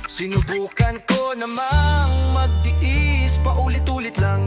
Sinubukan ko namang magtiis, paulit-ulit lang.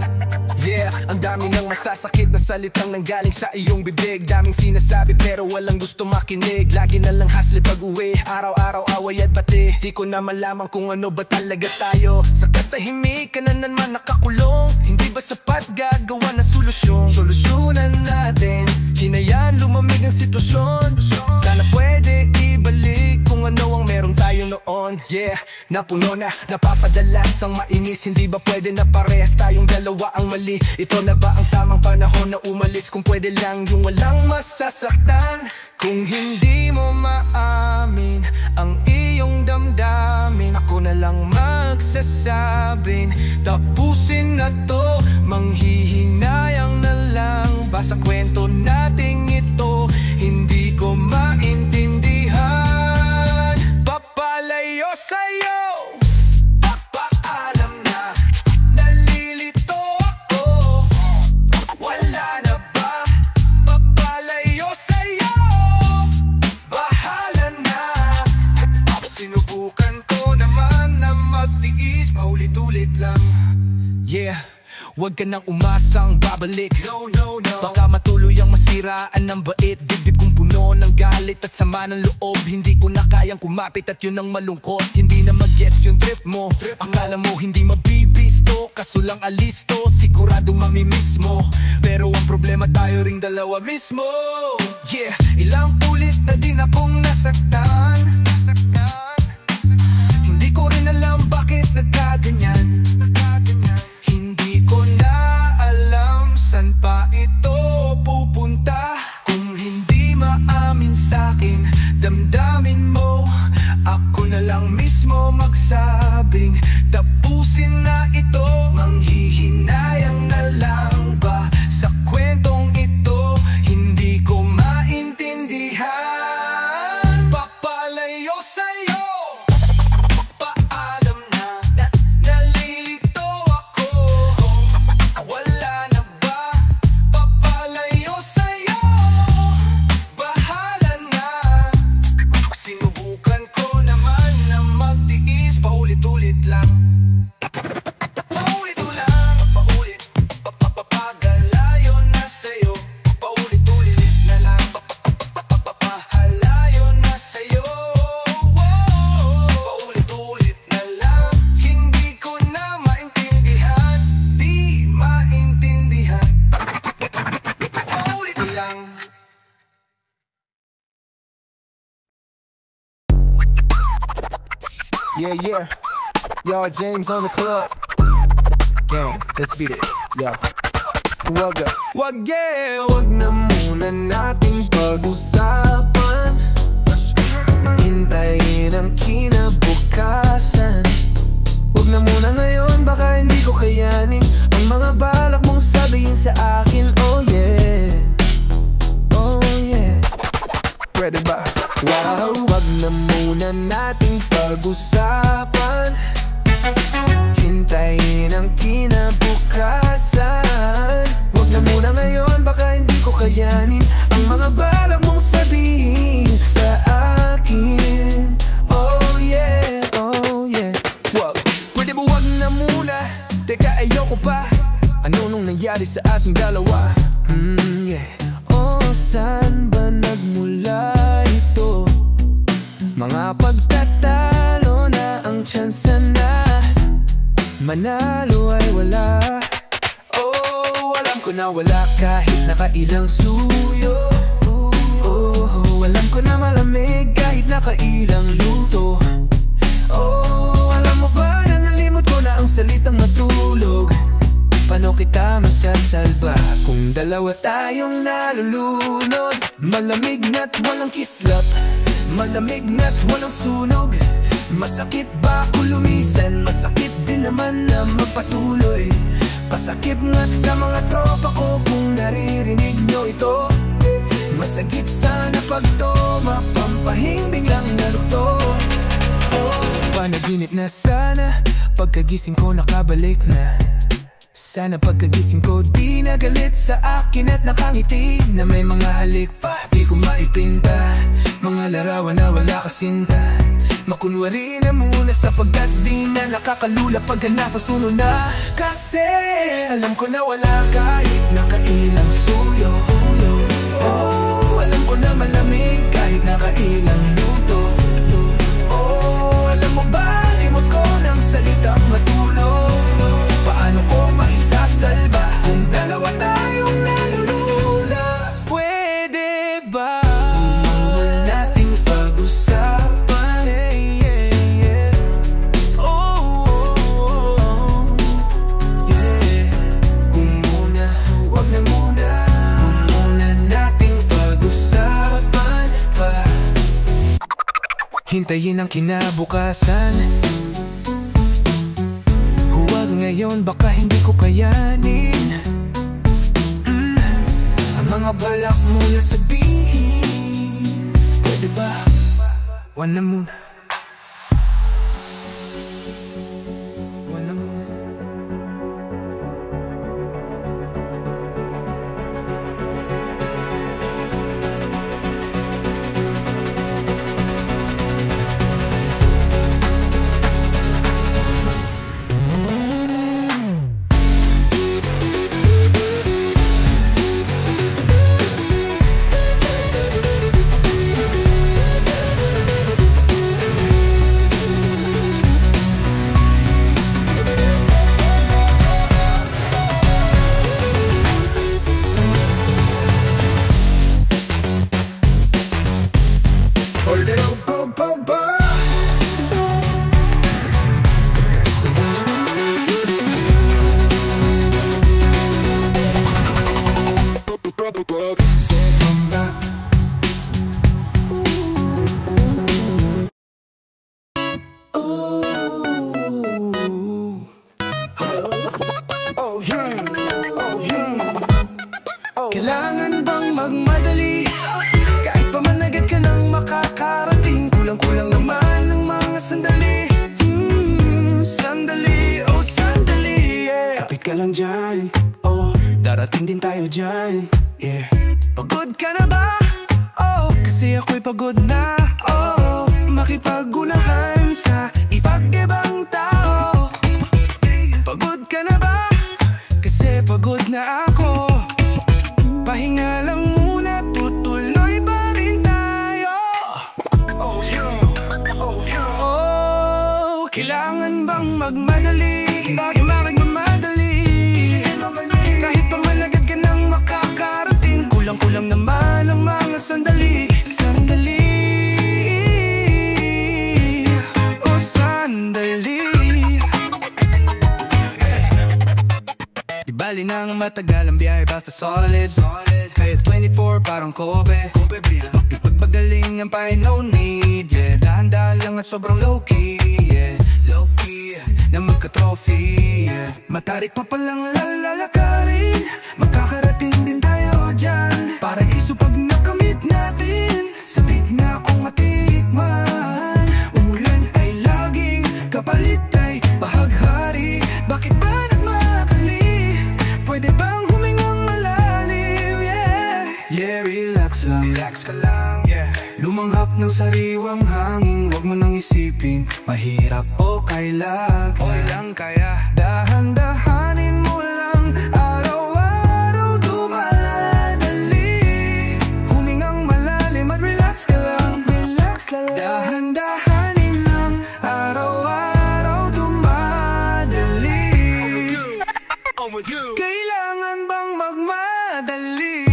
Yeah, ang dami ng masasakit na salitang nanggaling sa iyong bibig. Daming sinasabi pero walang gusto makinig. Lagi na lang hustle pag-uwi, araw-araw away at bati. Di ko na malaman kung ano ba talaga tayo. Sa katahimikan na naman nakakulong. Hindi ba sapat gagawa ng solusyon? Solusyonan natin, hinayaan lumamig ang sitwasyon. Sana pwede ibalik kung ano ang meron tayo noon. Yeah, napuno na, napapadalas ang mainis. Hindi ba pwede na parehas tayong dalawa ang mali? Ito na ba ang tamang panahon na umalis? Kung pwede lang yung walang masasaktan. Kung hindi mo maamin ang iyong damdamin, ako na lang magsasabing tapusin na to. Manghihinayang na lang ba sa kwento nating ito? Hindi ko maintindihan. Papalayo sa'yo, papaalam na, nalilito ako. Wala na ba? Papalayo sa'yo, bahala na. Sinubukan ko naman na magtiis, paulit-ulit lang. Yeah, huwag ka nang umasang babalik. No, no, no. Baka matuloy ang masiraan ng bait. Dibdib kong puno ng galit at sama ng loob. Hindi ko na kayang kumapit at yun ang malungkot. Hindi na mag-gets yung trip mo. Akala mo hindi mabibisto, kaso lang alisto, sigurado mamimiss mo. Pero ang problema tayo ring dalawa mismo. Yeah, ilang ulit na din akong nasaktan. Hindi ko rin alam bakit nagkaganyan. Hindi ko na alam saan pa ito pupunta. Kung hindi maamin sa'kin damdamin mo, ako na lang mismo magsabing tapusin na ito. Manghihinayang na lang ba sa kwentong ito? Hindi ko maintindihan. Papalayo sa'yo, paalam na, nalilito ako. Wala na ba? Papalayo sa'yo, bahala na. Sinubukan ko naman na magtiis, paulit-ulit lang. Paulit-ulit lang, paulit, papagalayo na sa'yo. Paulit-ulit na lang, papahalayo na sa'yo. Paulit-ulit na lang, hindi ko na maintindihan. Di maintindihan. Paulit lang. Yeah, yeah. Yo, James on the club. Gang, let's beat it. Yo. Wag up. Wag yeah. Wag na muna nating pag-usapan. Hintayin ang kinabukasan. Wag na muna ngayon, baka hindi ko kayanin ang mga balak mong sabihin sa akin. Oh yeah, oh yeah. Pwede ba? Wow, wag na muna nating pag-usapan. Hintayin ang kinabukasan. Wag na muna ngayon, baka hindi ko kayanin ang mga balak mong sabihin sa akin. Oh yeah, oh yeah. Wag, pwede ba wag na muna? Teka, ayoko pa. Ano nung nangyari sa ating dalawa? Yeah. Oh, saan ba nagmula ito? Mga pagtatalo na ang tsansa na manalo ay wala. Oh, alam ko na wala kahit nakailang suyo. Oh, alam ko na malamig kahit nakailang luto. Oh, alam mo ba na nalimot ko na ang salitang matulog? Paano kita masasalba kung dalawa tayong nalulunod? Malamig na't walang kislap, malamig na't walang sunog. Masakit ba kung lumisan? Masakit din naman na magpatuloy. Pasakit nga sa mga tropa ko kung naririnig nyo ito. Masagip sana pag to mapampahimbing lang nalukto. Oh, panaginip na sana, pagkagising ko nakabalik na. Sana pagkagising ko di nagalit sa akin at nakangiti na may mga halik pa di ko maipinta. Mga larawan na wala kasinta, Makunwari na muna sapagkat di na nakakalula pagka nasa sunod na. Kasi alam ko na wala kahit nakailang suyo. Oh, alam ko na malamig kahit nakailang luto. Oh, alam mo ba, limot ko ng salitang matulog. Paano ko maisasalba kung dalawa tayong nalulula? Pwede ba nating pag-usapan? Oh, yeah. Kung muna, wag na muna. Kung muna nating pag-usapan pa. Hintayin ang kinabukasan. Huwag ngayon, baka hindi ko kayanin. Ang mga balak mo na sabihin. Pwede ba? One na muna. One na muna. Kailangan bang magmadali? Kahit pa man agad ka nang makakarating. Kulang-kulang naman ng mga sandali. Sandali, oh sandali, yeah. Kapit ka lang dyan, oh, darating din tayo dyan, yeah. Pagod ka na ba? Oh, kasi ako'y pagod na, oh, makipag-unahan sa ipag-ibang tao. Pagod ka na ba? Kasi pagod na ako. Pahinga lang muna, tutuloy pa rin tayo. Oh, yeah. Oh, yeah. Oh, kailangan bang magmadali? Bakit magmamadali? Kahit pa man agad ka nang makakarating. Kulang-kulang naman ang mga sandali. Sandali, oh sandali. Di bali nang matagal ang biyahe basta solid. Kaya 24 parang Kobe. Makipagpagaling ang pahay, no need, yeah. Dahan-dahan lang at sobrang low-key, yeah. Low-key na magka-trophy, yeah. Matarik pa palang lalakarin. Makakarating din tayo dyan. Paraiso pag nakamit natin. Sabik na kung matikman. Umulan ay laging kapalit ay bahaghari. Bakit ba nagmakali? Pwede bang humingang malalim, yeah. Yeah, relax lang, relax ka lang, yeah. Lumanghap ng sariwang hangin. Huwag mo nang isipin mahirap o kailan. Okay lang kaya dahan-dahanin mo lang. Araw-araw dumadali. Humingang malalim at relax ka lang. Relax lang, dahan-dahanin lang. Araw-araw dumadali. Kailangan bang magmadali?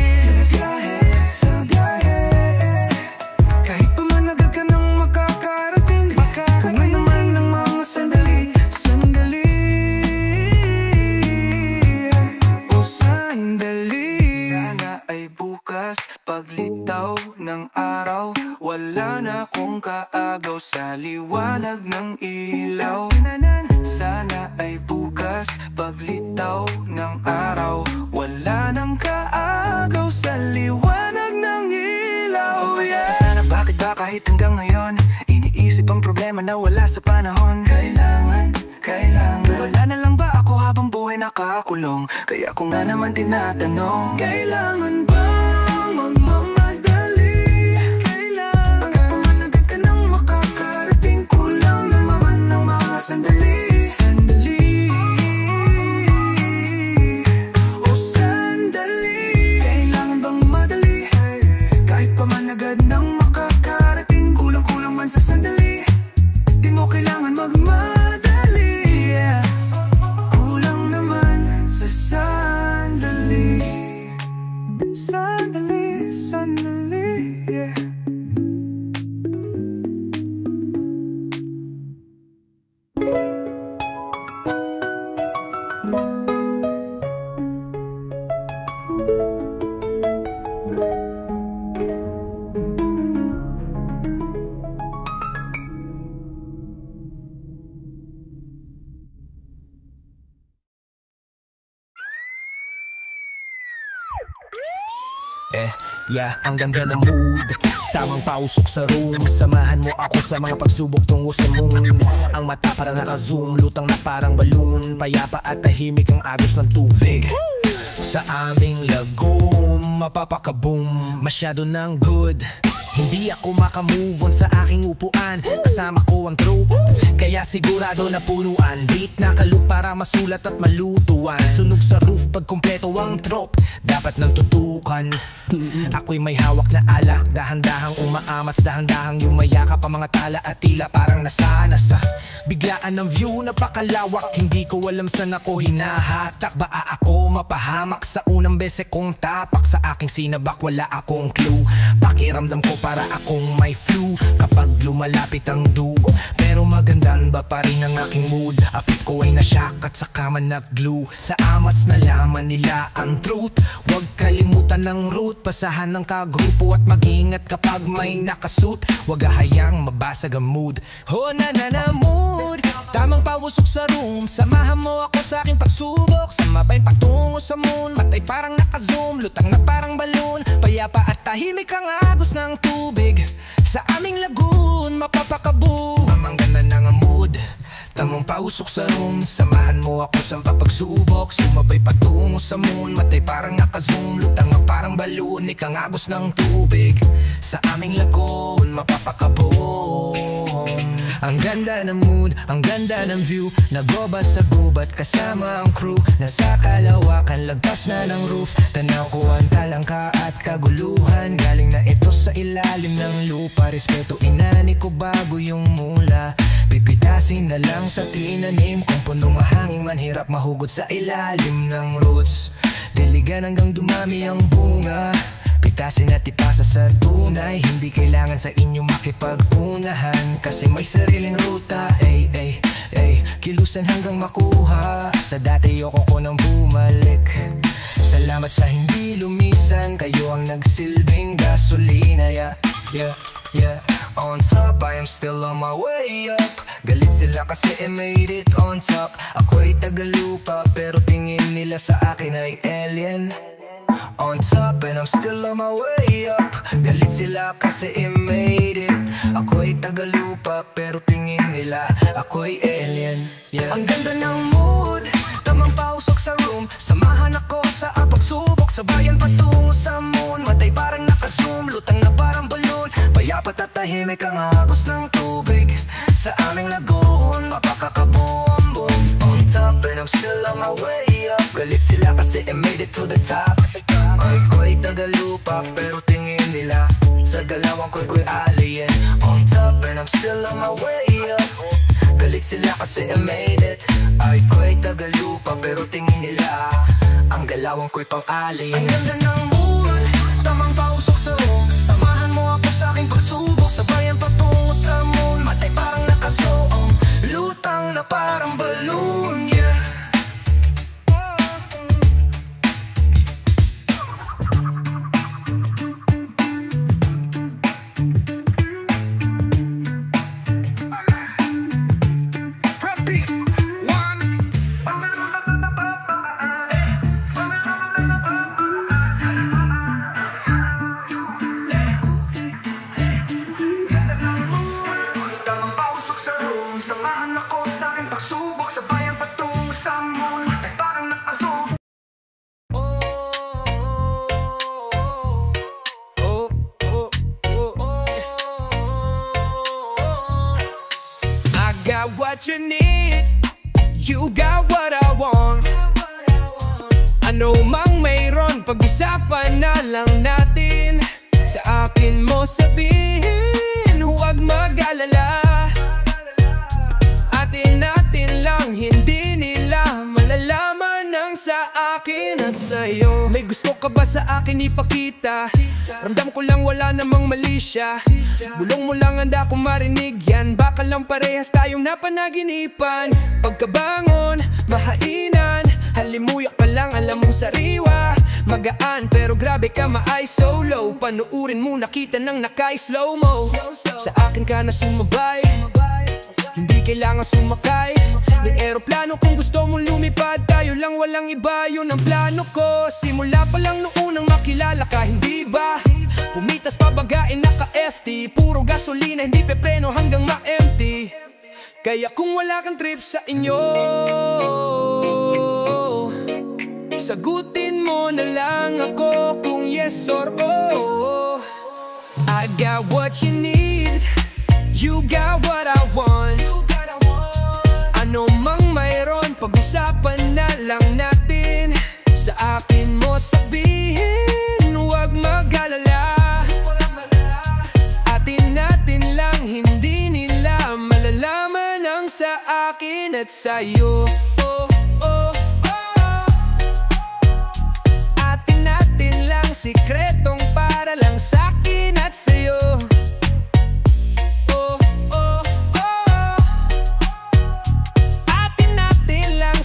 Sa biyahe, kahit pa man agad ka nang makakarating. Kung ano man ang mga sandali. Sandali, oh sandali. Sana ay bukas paglitaw ng araw. Wala na akong kaagaw sa liwanag ng ilaw. Sana ay bukas paglitaw ng araw. Wala nang kaagaw sa liwanag ng ilaw, yeah. Bakit ba kahit hanggang ngayon iniisip ang problema na wala sa panahon? Kailangan wala na lang ba ako habang buhay nakakulong? Kaya ko nga naman tinatanong, kailangan bang magmamadali? Kailangan, bakit pa man agad ka nang makakarating? kailangan magmadali, yeah. Kulang naman sa sandali. Sandali, sandali, yeah. Ang ganda ng mood, tamang pausok sa room. Samahan mo ako sa mga pagsubok tungo sa moon. Ang mata parang naka-zoom, lutang na parang balloon. Payapa at tahimik ang agos ng tubig. Sa aming lagom, mapapakaboom. Masyado ng good, hindi ako makamove on sa aking upuan. Kasama ko ang troop, kaya sigurado na punuan. Beat na kalup para masulat at malutuan. Sunog sa roof pag kumpleto ang trop, dapat nang tutukan. Ako'y may hawak na alak, dahan-dahang umaamats, dahan-dahang yumayakap ang mga tala at tila parang nasana sa biglaan ng view, napakalawak. Hindi ko alam saan ako hinahatak. Baka ako mapahamak sa unang bese kong tapak. Sa aking sinabak wala akong clue. Pakiramdam ko para akong may flu kapag lumalapit ang dew. Pero magandang ba pa rin ang aking mood? Apit ko ay nasyak at saka man nag-glue. Sa amats nalaman nila ang truth. Huwag kalimutan ng root, pasahan ng kagrupo at mag-ingat kapag may nakasuit. Huwag ahayang mabasag ang mood. Oh na mood, tamang pawusok sa room. Samahan mo ako sa aking pagsubok. Sumabay patungo sa moon, matay parang naka-zoom, lutang na parang balloon. Payapa at tahimik ang agos ng tubig. Sa aming lagoon, mapapakaboom. Ang ganda ng mood, tamang pausok sa room. Samahan mo ako sa pagsubok. Sumabay patungo sa moon, matay parang naka-zoom, lutang na parang balloon. Ikang agos ng tubig. Sa aming lagoon, mapapakaboom. Ang ganda ng mood, ang ganda ng view. Nagoba sa gubat kasama ang crew. Nasa kalawakan, lagpas na ng roof. Tanaw ko ang talangka at kaguluhan. Galing na ito sa ilalim ng lupa. Respeto inani ko bago yung mula. Pipitasin na lang sa tinanim. Kung punong mahangin man, hirap mahugot sa ilalim ng roots. Diligan hanggang dumami ang bunga. Pitasin at ipasa sa tunay. Hindi kailangan sa inyo makipag-unahan, kasi may sariling ruta. Kilusan hanggang makuha. Sa dati ayoko ko nang bumalik. Salamat sa hindi lumisan. Kayo ang nagsilbing gasolina. On top, I am still on my way up. Galit sila kasi I made it on top. Ako'y tagalupa, pero tingin nila sa akin ay alien. On top and I'm still on my way up. Galit sila kasi I made it. Ako'y tagalupa, pero tingin nila ako'y alien. Ang ganda ng mood, tamang pausok sa room. Samahan ako sa pagsubok. Sa bayan patungo sa moon, matay parang naka-zoom, lutang na parang balloon. Payapat at tahimik ang agos ng tubig. Sa aming lagoon, mapakakaboom. On top and I'm still on my way up. Galit sila kasi I made it to the top. Ako'y tagalupa, pero tingin nila sa galawan ko'y alien. On top and I'm still on my way up. Galit sila kasi I made it. Ako'y tagalupa, pero tingin nila ang galawan ko'y pang-alien. Ang ganda ng mood, tamang pausok sa room. Samahan mo ako sa aking pagsubok. Sabayan patungo sa moon, matay parang naka-zoom, lutang na parang balloon. Samahan ako sa aking pagsubok. Sabayan patungo sa moon, matay parang naka-zoom. I got what you need, you got what I want. Ano mang mayroon, pag-usapan na lang natin. Sa akin mo sabihin, huwag mag-alala. akin at sa'yo. May gusto ka ba sa akin ipakita? Ramdam ko lang wala namang mali siya. Bulong mo lang handa kong marinig yan. Baka lang parehas tayong napanaginipan. Pagkabangon, mahainan, halimuyak pa lang alam mong sariwa. Magaan pero grabe ka ma-eye so low. Panuurin mo nakita ng naka-slow mo. Sa akin ka na sumabay, hindi kailangan sumakay. May eroplano kung gusto mo lumipad. Tayo lang walang iba, yun ang plano ko. Simula pa lang noong unang makilala ka, hindi ba? Pumitas pabagain naka-FT. Puro gasolina, hindi pepreno hanggang ma-empty. Kaya kung wala kang trip sa inyo, sagutin mo na lang ako kung yes or oh. I got what you need, you got what I want. Ano mang mayroon, pag-usapan na lang natin. Sa akin mo sabihin, huwag mag-alala. Atin natin lang, hindi nila malalaman ang sa akin at sa'yo. Atin natin lang, sikretong para lang sa akin at sa'yo.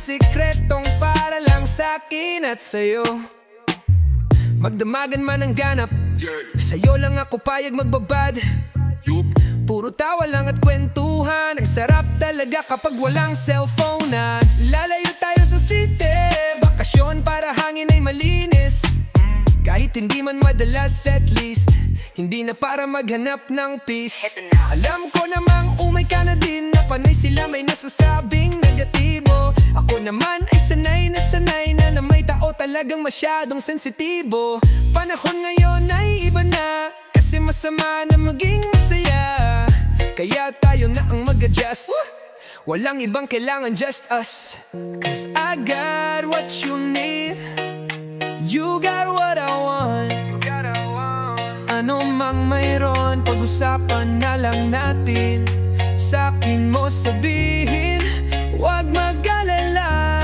Sikretong para lang sa'kin at sa'yo. Magdamagan man ang ganap, sa'yo lang ako payag magbabad. Puro tawa lang at kwentuhan. Ang sarap talaga kapag walang cellphone na. Lalayo tayo sa city, bakasyon para hangin ay malinis. Kahit hindi man madalas at least, hindi na para maghanap ng peace. Alam ko namang umay ka na din, na panay sila may nasasabing negatibo. Ako naman ay sanay na may tao talagang masyadong sensitibo. Panahon ngayon ay iba na, kasi masama na maging masaya. Kaya tayo na ang mag-adjust, walang ibang kailangan, just us. Cause I got what you need, you got what I want. Ano mang mayroon, pag-usapan na lang natin. Sa'kin mo sabihin, huwag mag-alala.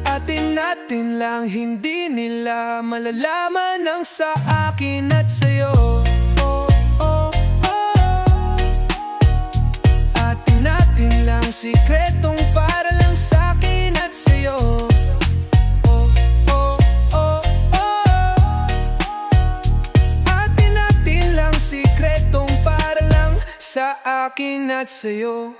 Atin natin lang, hindi nila malalaman ang sa akin at sa'yo. Atin natin lang, sikretong para lang sa'kin at sa'yo. Sikretong para lang sa akin at sa'yo.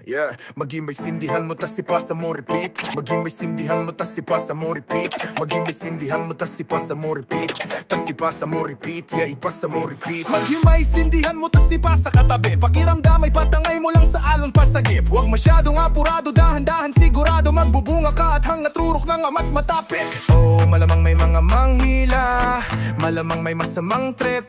Yeah. Maging may sindihan mo tas ipasa mo repeat. Maging may sindihan mo tas ipasa mo repeat. Maging may sindihan mo tas ipasa mo repeat. Tas ipasa mo repeat, yeah, ipasa mo repeat. Maging may sindihan mo tas ipasa katabi. Pakiramdam ay patangay mo lang sa alon pasagip. Huwag masyadong apurado, dahan-dahan sigurado. Magbubunga ka at hangat rurok ng amats matapik. Oh, malamang may mga manghila, malamang may masamang trip.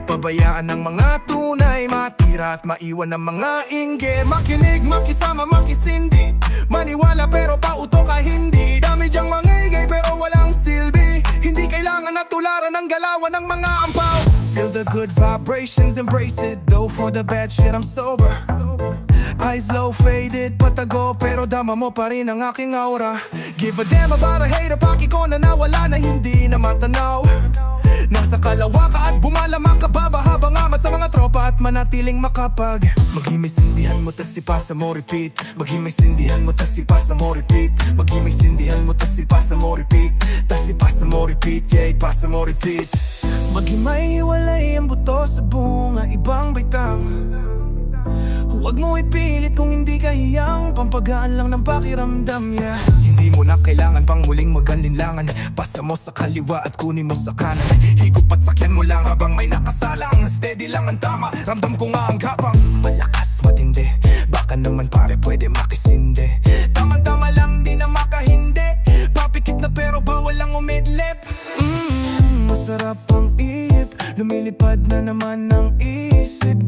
Pabayaan ng mga tunay, matira at maiwan ng mga inggit. Makinig, makisama, makisindi, maniwala pero pauto ka hindi. Dami dyang mga igay pero walang silbi. Hindi kailangan na tularan ng galawan ng mga ampaw. Feel the good vibrations, embrace it. Though for the bad shit I'm sober. Eyes low, faded, patago, pero dama mo pa rin ang aking aura. Give a damn about a hater, paki ko na nawala na hindi na matanaw. Nasa kalawa ka at bumalama ka ba, habang amat sa mga tropa at manatiling makapag. Maging may sindihan mo tas ipasa mo repeat. Maging may sindihan mo tas ipasa mo repeat. Maging may sindihan mo tas ipasa mo repeat. Tas ipasa mo repeat, yeah, ipasa mo repeat. Maging may hiwalay ang buto sa bunga, ibang baitang. Huwag mo ipilit kung hindi ka hiyang, pampagaan lang ng pakiramdam, yeah. Hindi Hindi mo na kailangan pang muling mag-alinlangan. Pasa mo sa kaliwa at kunin mo sa kanan. Higop at sakyan mo lang habang may nakasalang. Steady lang ang tama, ramdam ko nga ang gapang. Malakas, matindi, baka naman pare pwede makisindi. Tama-tama lang, di na makahindi. Papikit na pero bawal lang umidlip. Masarap ang iip, lumilipad na naman ang isip.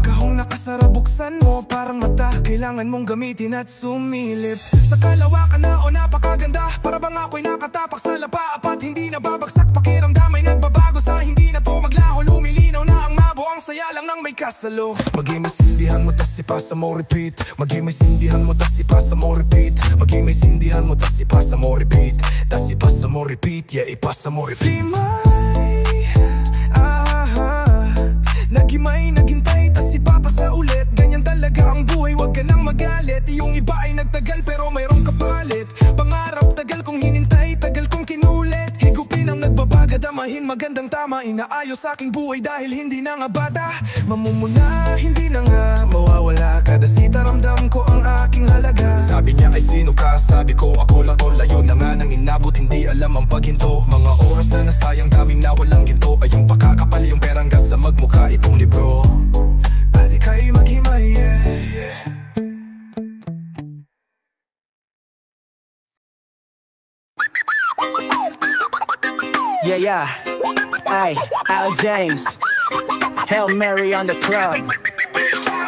Kahong nakasara, buksan mo parang mata, kailangan mong gamitin at sumilip. Sa kalawakan na o napakaganda, para bang ako'y nakatapak sa lapa. Apat hindi na babagsak, pakiramdam ay nagbabago. Sa hindi na to maglaho, lumilinaw na ang mabo. Ang saya lang ng may kasalo. Maging may sindihan mo, tas ipasa mo repeat. Maging may sindihan mo, tas ipasa mo repeat. Maging may sindihan mo, tas ipasa mo repeat. Tas ipasa mo repeat, yeah, ipasa mo repeat. Nagimay, naghintay, tas ipapasa ulit. Ganyan talaga ang buhay, wag ka nang magalit. Yung iba ay nagtagal pero mayroong kapalit. Pangarap, tagal kong hinintay, tagal kong kinulit. Higupin ang nagbabaga, damahin magandang tama. Inaayos aking buhay dahil hindi na nga bata. Mamumuna, hindi na nga mawawala. Kada sita ramdam ko ang aking halaga. Sabi niya ay sino ka, sabi ko ako lang to. Layo na nga nang inabot, hindi alam ang paghinto. Mga oras na nasayang, daming nawalang ginto. Ay yung pakakapal, yung perang gas sa magmukha itong libro. At ika'y maghimay, yeah, yeah. Yeah, yeah. Ay, Al James. Hail Mary on the club.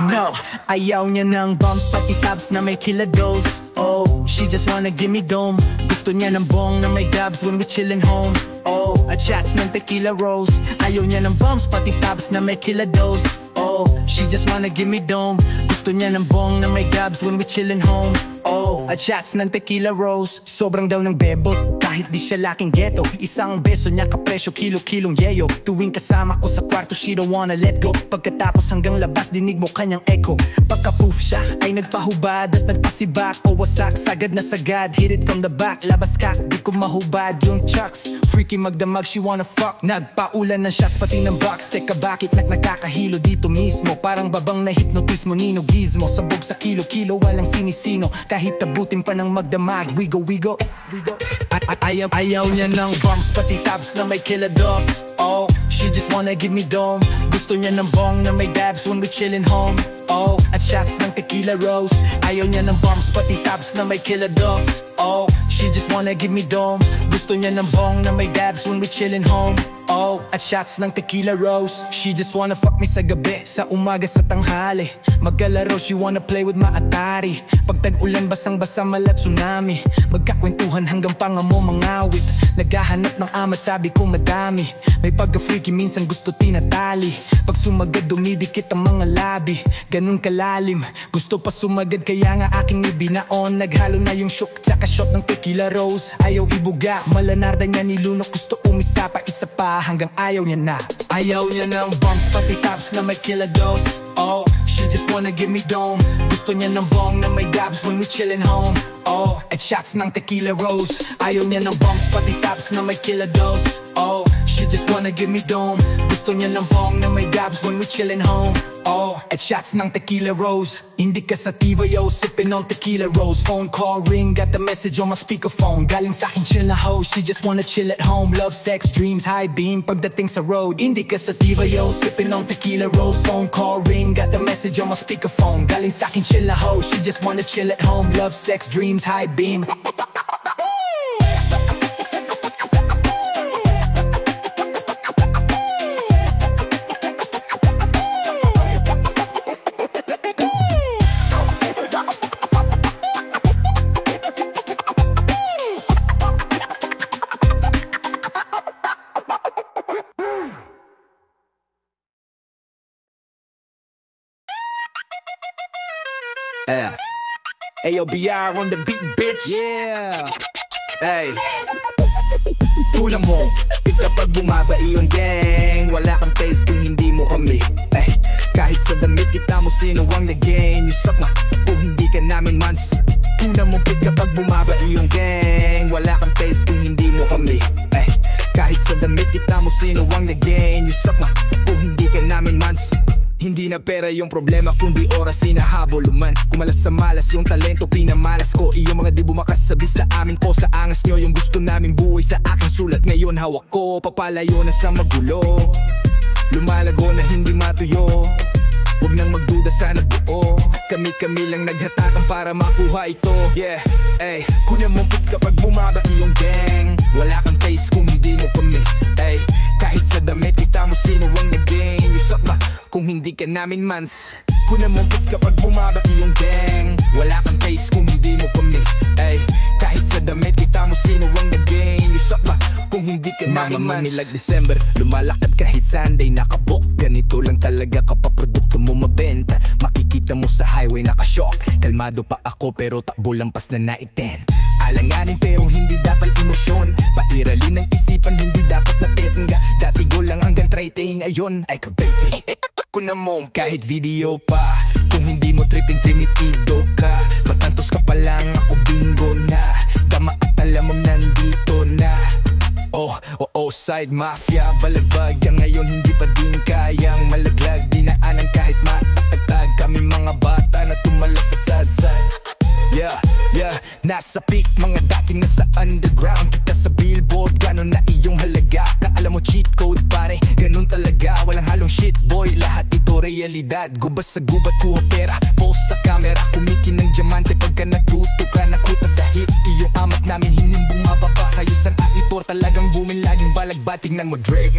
No, ayaw niya ng bumps, pati tabs na may kilados. Oh, she just wanna give me dome. Gusto niya ng bong na may dabs when we chillin' home. Oh, at shots ng tequila rose. Ayaw niya ng bumps, pati tabs na may kilados. Oh, she just wanna give me dome. Gusto niya ng bong na may dabs when we chillin' home. Oh, at shots ng tequila rose. Sobrang daw ng bebot, kahit di siya laking ghetto. Isang beso niya kapresyo, kilo-kilong yeyo. Tuwing kasama ko sa kwarto, she don't wanna let go. Pagkatapos hanggang labas, dinig mo kanyang echo. Pagka-poof siya, ay nagpahubad at nagpasibak. O wasak, sagad na sagad, hit it from the back. Labas ka, di ko mahubad yung chucks. Freaky magdamag, she wanna fuck. Nagpaulan ng shots, pati ng box. Teka bakit nakakahilo dito mismo? Parang babang na hypnotismo, Nino Gizmo. Sabog sa kilo-kilo, walang sinisino. Kahit tabutin pa ng magdamag, we go, we go, we go. Ayaw niya ng bumps, pati tabs na may kilados. Oh, she just wanna give me dome. Gusto niya ng bong na may dabs when we chillin' home. Oh, at shots ng tequila rose. Ayaw niya ng bumps, pati tabs na may kilados. Oh, she just wanna give me dome. Gusto niya ng bong na may dabs when we chillin' home. Oh, at shots ng tequila rose. She just wanna fuck me sa gabi, sa umaga, sa tanghali. Magkalaro, she wanna play with my Atari. Pag tag-ulan, basang-basa, mala tsunami. Magkakwentuhan hanggang panga mo mangawit. Naghahanap ng amat, sabi ko madami. May pagka-freaky, minsan gusto tinatali. Pag sumagad, dumidikit ang mga labi. Ganun kalalim, gusto pa sumagad, kaya nga aking ibinaon. Naghalo na yung shook, tsaka shot ng tequila rose. Ayaw ibuga, malanarda niya nilunok. Gusto umisa pa, isa pa, hanggang ayaw niya na. Ayaw niya ng bumps, pati tabs na may kilados. Oh, she just wanna give me dome. Gusto niya ng bong na may dabs when we chillin' home. Oh, at shots ng tequila rose. Ayaw niya ng bumps, pati tabs na may kilados. Oh, she just wanna give me dome. Gusto niya ng bong na may dabs when we chillin' home. Oh, at shots ng tequila rose. Hindi ka sativa, yo, sippin' on tequila rose. Phone call ring, got the message on my speakerphone. Galing sa'kin chill na ho, she just wanna chill at home. Love, sex, dreams, high beam, pagdating sa road. Hindi ka sativa, yo, sippin' on tequila rose. Phone call ring, got the message on my speakerphone. Galing sa'kin chill na ho, she just wanna chill at home. Love, sex, dreams, high beam. Ayo, BR on the beat, bitch. Yeah. Hey. Tula mo, kapag bumaba iyong gang. Wala kang taste kung hindi mo kami. Ay, kahit sa damit kita mo sino ang nag-gain. You suck na, kung hindi ka namin mans. Tula mo, kapag bumaba iyong gang. Wala kang taste kung hindi mo kami. Ay, kahit sa damit kita mo sino ang nag-gain. You suck na, kung hindi ka namin mans. Hindi na pera yung problema, kundi oras hinahabol man. Kumalas sa malas yung talento, pinamalas ko. Iyong mga di bumakasabi sa amin ko. Sa angas nyo yung gusto naming buhay sa aking sulat. Ngayon hawak ko, papalayo na sa magulo. Lumalago na hindi matuyo. Huwag nang magduda sa nabuo. Kami-kami lang naghatakan para makuha ito. Yeah, ay, kunyang mumpit kapag bumaba iyong gang. Wala kang taste kung hindi mo kami. Ay, kahit sa damit kita mo sino ang nag-gain. Yusak ba kung hindi ka namin mans. Kunyang mumpit kapag bumaba iyong gang. Wala kang taste kung hindi mo kami. Ay, kahit sa damit kita mo sino ang nag-gain. Yusak ba kung hindi ka namin mans. Nilag December, lumalakad kahit Sunday nakabok. Ganito lang talaga kapag produkto mo mabenta. Makikita mo sa highway nakashock. Kalmado pa ako pero takbo lampas na naiten. Alanganin pero hindi dapat emosyon. Pairalin ng isipan hindi dapat natetengga. Dati go lang hanggang traiting, ngayon ay kabaiting. Ako na mo kahit video pa. Kung hindi mo tripping trimitido ka. Patantos ka pa lang ako bingo na. Tama at alam mo nandito na. Oh, side mafia, balagbag yan ngayon hindi pa din kayang malaglag. Dinaanan kahit matatagtag kami mga bata na tumalas sa sadsad. Yeah, nasa peak mga dating nasa underground. Kita sa billboard, ganon na iyong halaga. Na alam mo cheat code pare, ganon talaga. Walang halong shit boy, lahat ito realidad. Gubas sa gubat, kuha pera, post sa camera. Kumiki ng diamante pagka natuto ka. Nakuta sa hits, iyong amat namin hinimbong mababa. Kayo san akitor talagang booming, laging balagbating ng mo Drake.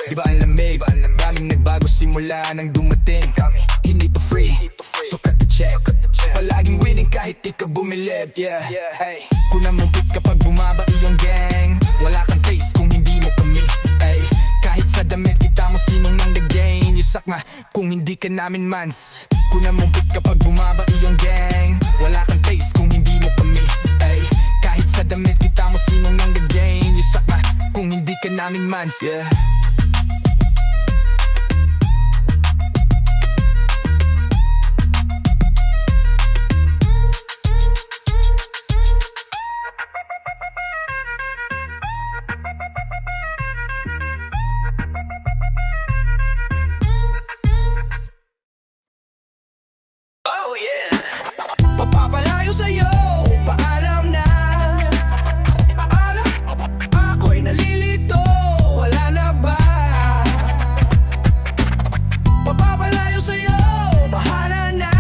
Diba ang lamig, daming nagbago simula nang dumating kami. Hindi to free, so cut the check. Palaging winning kahit di ka bumilib, yeah. Ay, kunang mumpit kapag bumaba iyong gang. Wala kang taste kung hindi mo kami. Ay, kahit sa damit kita mo sinong nang nag-gain. Yusak na kung hindi ka namin mans. Kunang mumpit kapag bumaba iyong gang. Wala kang taste kung hindi mo kami. Ay, kahit sa damit kita mo sinong nang nag-gain. Yusak na kung hindi ka namin mans, yeah. Papapalayo sa'yo, paalam na. Paalam, ako'y nalilito, wala na ba? Papapalayo sa'yo, bahala na.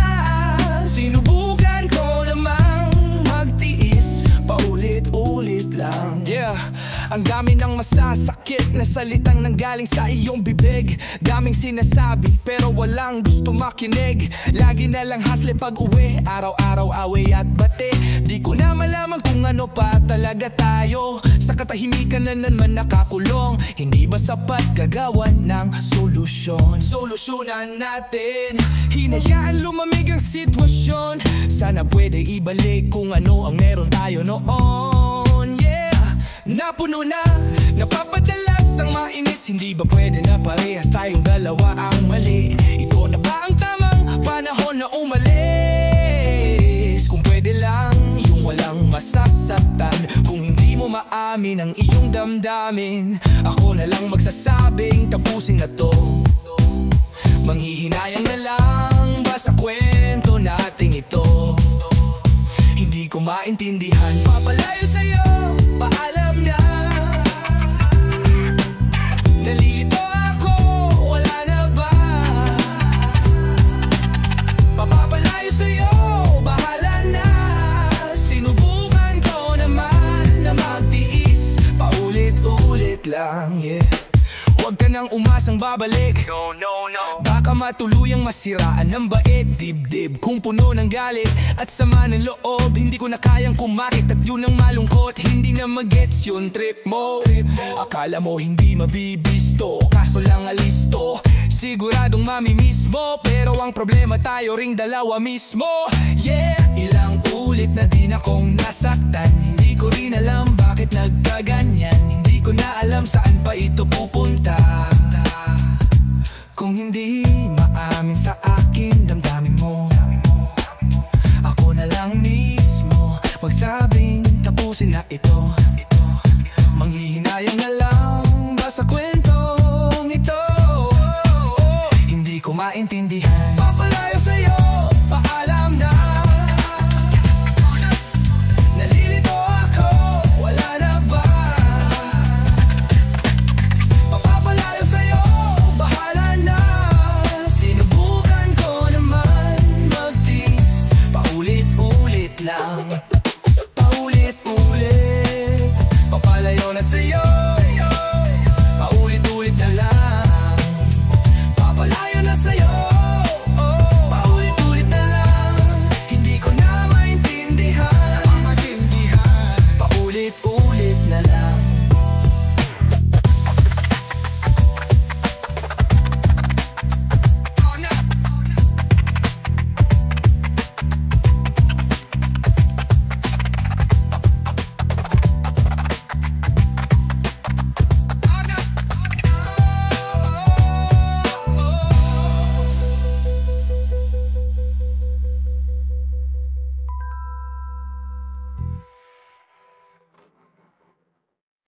Sinubukan ko namang magtiis, paulit-ulit lang. Yeah, ang dami ng masasakit na salitang nanggaling sa iyong bibig. Daming sinasabi pero walang gusto makinig. Lagi na lang hasle pag uwi, araw-araw away at bate. Di ko na malaman kung ano pa talaga tayo. Sa katahimikan na naman nakakulong. Hindi ba sapat gagawan ng solusyon? Solusyonan natin, hinayaan lumamig ang sitwasyon. Sana pwede ibalik kung ano ang meron tayo noon. Yeah, napuno na, napapadalas ang mainis. Hindi ba pwede na parehas tayong dalawa ang mali? Ito na ba ang tamang panahon na umalis? Kung pwede lang, yung walang masasaktan. Kung hindi mo maamin ang iyong damdamin, ako na lang magsasabing tapusin na to. Manghihinayang na lang ba sa kwento nating ito? Hindi ko maintindihan. Papalayo sa'yo, paalam na. Nalito ako, wala na ba? Papapalayo sa'yo, bahala na. Sinubukan ko naman na magtiis, paulit-ulit lang, yeah. Huwag ka nang umasang babalik. No. Baka matuluyang masiraan ng bait, dibdib kung puno ng galit at sama ng loob. Hindi ko na kayang kumakit at yun ang malungkot. Hindi na magets yung trip mo. Akala mo hindi mabibisto, kaso lang alisto. Siguradong mamimiss mo, pero ang problema tayo ring dalawa mismo. Yeah, ilang ulit na din akong nasaktan. Hindi ko rin alam bakit nagkaganyan. Hindi ko na alam saan pa ito pupunta. Kung hindi maamin sa akin damdamin mo, ako na lang mismo magsabing tapusin na ito. Manghihinayang na lang ba sa kwentong ito? Hindi ko maintindihan.